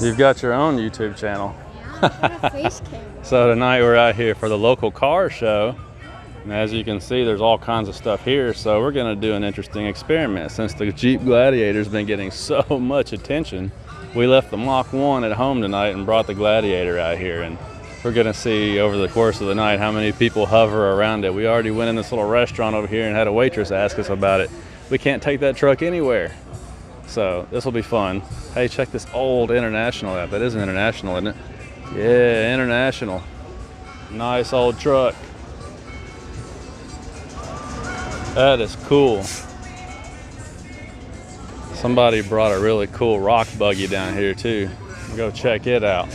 You've got your own YouTube channel. Yeah, I got a face camera. So tonight we're out here for the local car show. And as you can see, there's all kinds of stuff here. So we're gonna do an interesting experiment. Since the Jeep Gladiator's been getting so much attention, we left the Mach 1 at home tonight and brought the Gladiator out here. And we're gonna see over the course of the night how many people hover around it. We already went in this little restaurant over here and had a waitress ask us about it. We can't take that truck anywhere. So this will be fun. Hey, check this old International out. That is an International, isn't it? Yeah, International. Nice old truck. That is cool. Somebody brought a really cool rock buggy down here too. Go check it out.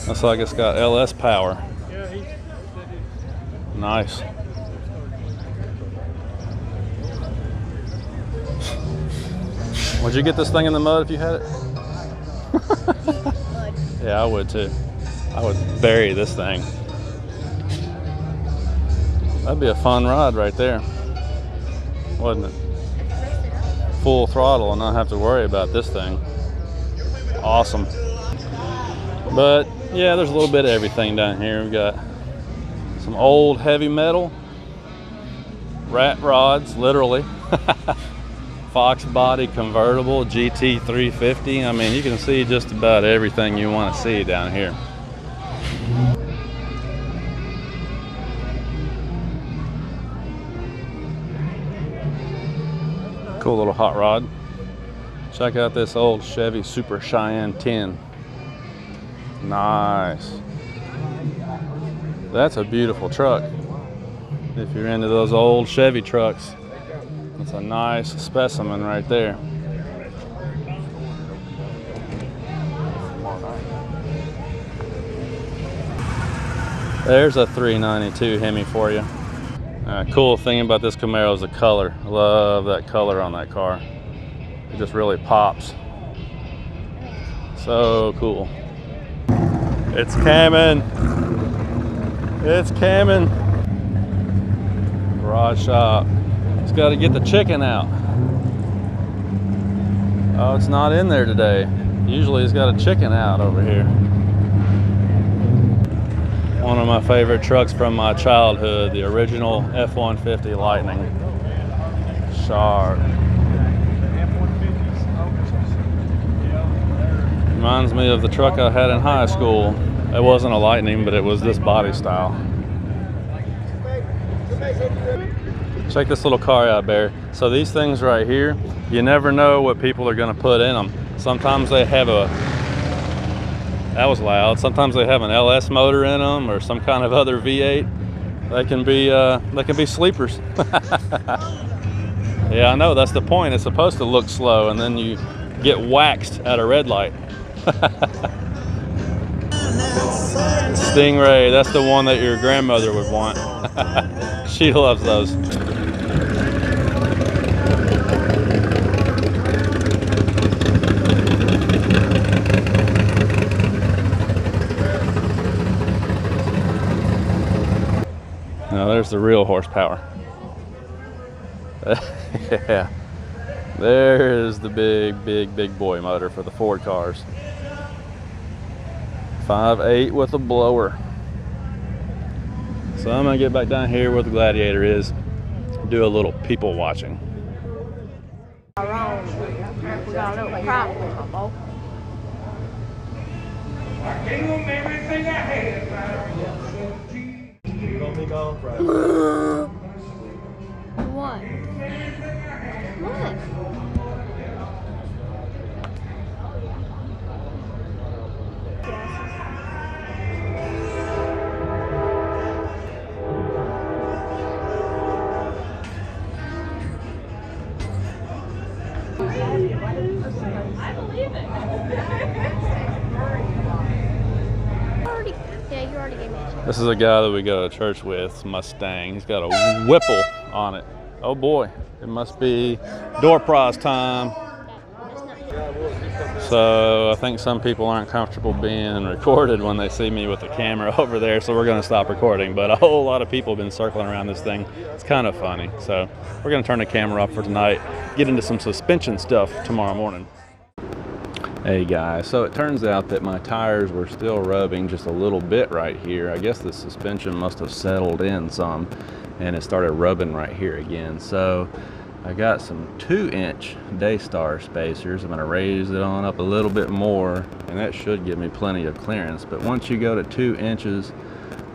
Looks like it's got LS power. Nice. Would you get this thing in the mud if you had it? Yeah, I would too. I would bury this thing. That'd be a fun ride right there, wouldn't it? Full throttle and not have to worry about this thing. Awesome. But yeah, there's a little bit of everything down here. We've got some old heavy metal, rat rods, literally. Fox body convertible, GT 350. I mean, you can see just about everything you want to see down here. Cool little hot rod. Check out this old Chevy Super Cheyenne 10. Nice. That's a beautiful truck. If you're into those old Chevy trucks, it's a nice specimen right there. There's a 392 Hemi for you. Cool thing about this Camaro is the color. I love that color on that car. It just really pops. So cool. It's coming. It's coming. Garage shop. It's got to get the chicken out. Oh, it's not in there today. Usually it's got a chicken out over here. One of my favorite trucks from my childhood, the original F-150 Lightning. Sharp. Reminds me of the truck I had in high school. It wasn't a Lightning, but it was this body style. Check this little car out, Barry. So these things right here, you never know what people are going to put in them. Sometimes they have a, that was loud. Sometimes they have an LS motor in them or some kind of other V8. They can be sleepers. Yeah, I know. That's the point. It's supposed to look slow, and then you get waxed at a red light. Stingray. That's the one that your grandmother would want. She loves those. Now there's the real horsepower. Yeah, there's the big boy motor for the Ford cars. 5.8 with a blower. So I'm gonna get back down here where the Gladiator is, do a little people watching. We got a little problem. I gave them everything I had. What? What? I believe it. Yeah, you already gave me a chance. This is a guy that we go to church with, Mustang. He's got a Whipple on it. Oh boy, it must be door prize time. It's not So I think some people aren't comfortable being recorded when they see me with the camera over there, so we're going to stop recording. But a whole lot of people have been circling around this thing. It's kind of funny. So we're going to turn the camera off for tonight, get into some suspension stuff tomorrow morning. Hey guys, so it turns out that my tires were still rubbing just a little bit right here. I guess the suspension must have settled in some and it started rubbing right here again. So I got some 2-inch Daystar spacers. I'm going to raise it on up a little bit more and that should give me plenty of clearance. But once you go to 2 inches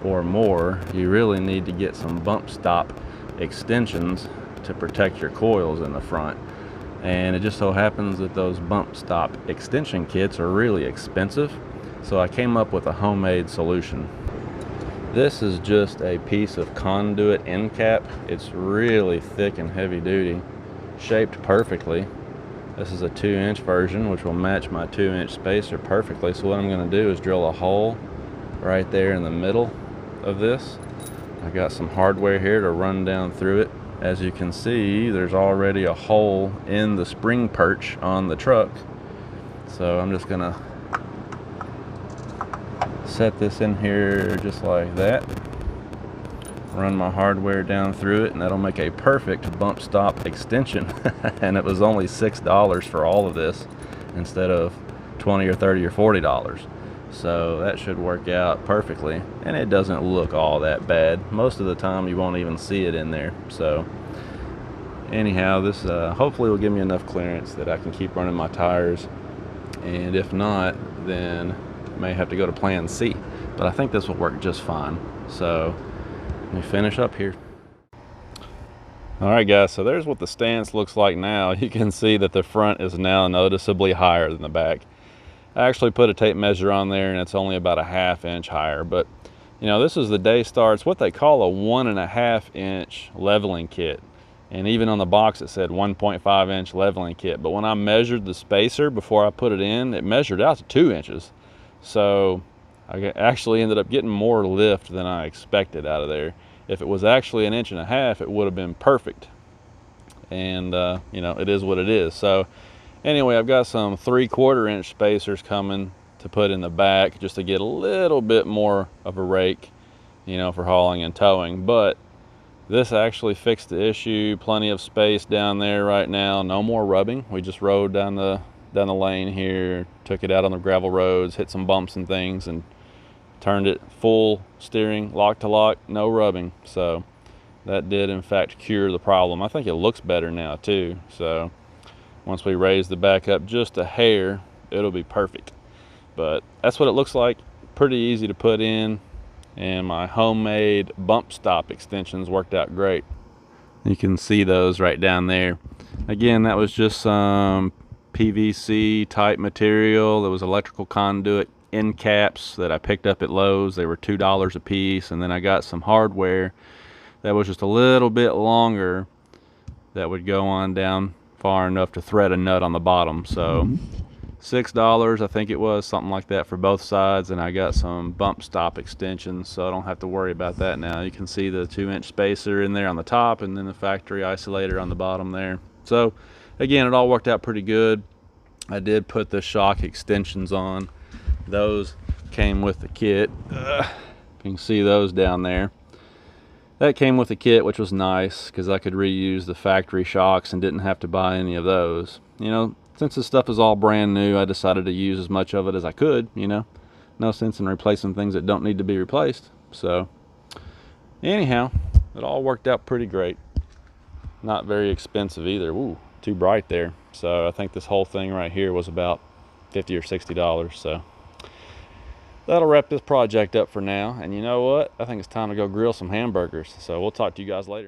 or more, you really need to get some bump stop extensions to protect your coils in the front. And it just so happens that those bump stop extension kits are really expensive, so I came up with a homemade solution. This is just a piece of conduit end cap. It's really thick and heavy duty, shaped perfectly. This is a 2-inch version, which will match my 2-inch spacer perfectly. So what I'm going to do is drill a hole right there in the middle of this. I got some hardware here to run down through it. As you can see, there's already a hole in the spring perch on the truck. So I'm just gonna set this in here just like that. Run my hardware down through it and that'll make a perfect bump stop extension. And it was only $6 for all of this instead of $20 or $30 or $40. So that should work out perfectly, and it doesn't look all that bad. Most of the time you won't even see it in there. So anyhow, this hopefully will give me enough clearance that I can keep running my tires, and if not, then I may have to go to plan C. But I think this will work just fine. So let me finish up here. Alright guys, so there's what the stance looks like now. You can see that the front is now noticeably higher than the back. I actually put a tape measure on there and it's only about a 1/2 inch higher, but you know, this is the Daystar. It's what they call a 1.5 inch leveling kit, and even on the box it said 1.5 inch leveling kit. But when I measured the spacer before I put it in, it measured out to 2 inches. So I actually ended up getting more lift than I expected out of there. If it was actually 1.5 inches, it would have been perfect. And you know, it is what it is. So anyway, I've got some 3/4 inch spacers coming to put in the back just to get a little bit more of a rake, you know, for hauling and towing. But this actually fixed the issue. Plenty of space down there right now. No more rubbing. We just rode down the lane here, took it out on the gravel roads, hit some bumps and things, and turned it full steering, lock to lock, no rubbing. So that did in fact cure the problem. I think it looks better now too. So once we raise the back up just a hair, it'll be perfect. But that's what it looks like. Pretty easy to put in, and my homemade bump stop extensions worked out great. You can see those right down there. Again, that was just some PVC type material. There was electrical conduit end caps that I picked up at Lowe's. They were $2 a piece, and then I got some hardware that was just a little bit longer that would go on down far enough to thread a nut on the bottom. So $6, I think it was, something like that for both sides. And I got some bump stop extensions, so I don't have to worry about that now. You can see the 2-inch spacer in there on the top, and then the factory isolator on the bottom there. So again, it all worked out pretty good. I did put the shock extensions on. Those came with the kit. You can see those down there. That came with the kit, which was nice because I could reuse the factory shocks and didn't have to buy any of those. You know, since this stuff is all brand new, I decided to use as much of it as I could, you know. No sense in replacing things that don't need to be replaced. So anyhow, it all worked out pretty great. Not very expensive either. Ooh, too bright there. So I think this whole thing right here was about $50 or $60. So that'll wrap this project up for now. And you know what? I think it's time to go grill some hamburgers. So we'll talk to you guys later.